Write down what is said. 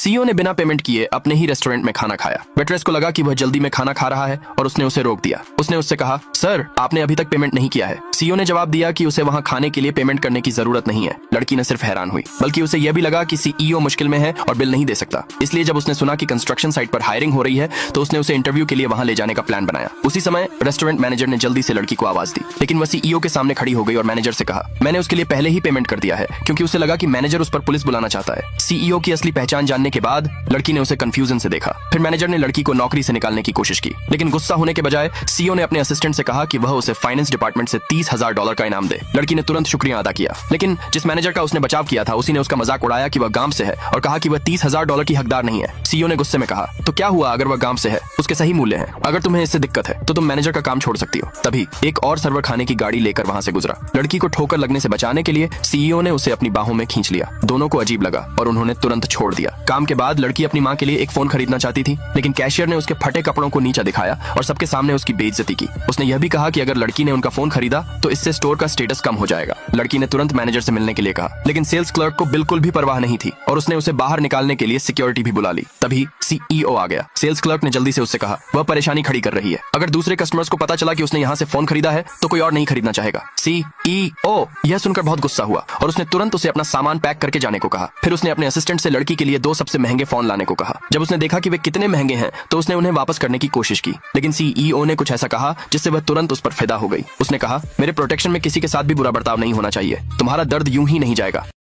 CEO ने बिना payment किए अपने ही रेस्टोरेंट में खाना खाया। वेट्रेस को लगा कि वह जल्दी में खाना खा रहा है और उसने उसे रोक दिया। उसने उससे कहा, सर आपने अभी तक पेमेंट नहीं किया है। सीईओ ने जवाब दिया कि उसे वहां खाने के लिए पेमेंट करने की जरूरत नहीं है। लड़की ने सिर्फ हैरान हुई, बल्कि उसे यह भी लगा कि सीईओ मुश्किल में है और बिल नहीं दे सकता। इसलिए जब उसने सुना कि कंस्ट्रक्शन साइट पर हायरिंग हो रही है तो उसने उसे इंटरव्यू के लिए वहां ले जाने का प्लान बनाया। उसी समय रेस्टोरेंट मैनेजर ने जल्दी से लड़की को आवाज दी, लेकिन वह सीईओ के सामने खड़ी हो गई और मैनेजर से कहा, मैंने उसके लिए पहले ही पेमेंट कर दिया है, क्योंकि उसे लगा कि मैनेजर उस पर पुलिस बुलाना चाहता है। सीईओ की असली पहचान जानने के बाद लड़की ने उसे कंफ्यूजन से देखा। फिर मैनेजर ने लड़की को नौकरी से निकालने की कोशिश की, लेकिन गुस्सा होने के बजाय सीईओ ने अपने असिस्टेंट से कहा कि वह उसे फाइनेंस डिपार्टमेंट से $30,000 का इनाम दे। लड़की ने तुरंत शुक्रिया अदा किया, लेकिन जिस मैनेजर का उसने बचाव किया था उसी ने उसका मजाक उड़ाया कि वह गांव से है और कहा कि वह $30,000 की हकदार नहीं है। सीईओ ने गुस्से में कहा, तो क्या हुआ अगर वह गांव से है? उसके सही मूल्य हैं। अगर तुम्हें इससे दिक्कत है तो तुम मैनेजर का काम छोड़ सकती हो। तभी एक और सर्वर खाने की गाड़ी लेकर वहां से गुजरा। लड़की को ठोकर लगने से बचाने के लिए सीईओ ने उसे अपनी बाहों में खींच लिया। दोनों को अजीब लगा और उन्होंने तुरंत छोड़ दिया। काम के बाद लड़की अपनी माँ के लिए एक फोन खरीदना चाहती थी, लेकिन कैशियर ने उसके फटे कपड़ों को नीचा दिखाया और सबके सामने उसकी बेइज्जती की। उसने यह भी कहा कि अगर लड़की ने उनका फोन खरीदा तो इससे स्टोर का स्टेटस कम हो जाएगा। लड़की ने तुरंत मैनेजर से मिलने के लिए कहा, लेकिन सेल्स क्लर्क को बिल्कुल भी परवाह नहीं थी और उसने उसे बाहर निकालने के लिए सिक्योरिटी भी बुला ली। तभी सीईओ आ गया। सेल्स क्लर्क ने जल्दी से उससे कहा, वह परेशानी खड़ी कर रही है। अगर दूसरे कस्टमर्स को पता चला कि उसने यहाँ से फोन खरीदा है तो कोई और नहीं खरीदना चाहेगा। सीईओ यह सुनकर बहुत गुस्सा हुआ और उसने तुरंत उसे अपना सामान पैक करके जाने को कहा। फिर उसने अपने असिस्टेंट से लड़की के लिए 2 सबसे महंगे फोन लाने को कहा। जब उसने देखा कि वे कितने महंगे हैं तो उसने उन्हें वापस करने की कोशिश की, लेकिन सीईओ ने कुछ ऐसा कहा जिससे वह तुरंत उस पर फिदा हो गई। उसने कहा, मेरे प्रोटेक्शन में किसी के साथ भी बुरा बर्ताव नहीं होना चाहिए। तुम्हारा दर्द यूं ही नहीं जाएगा।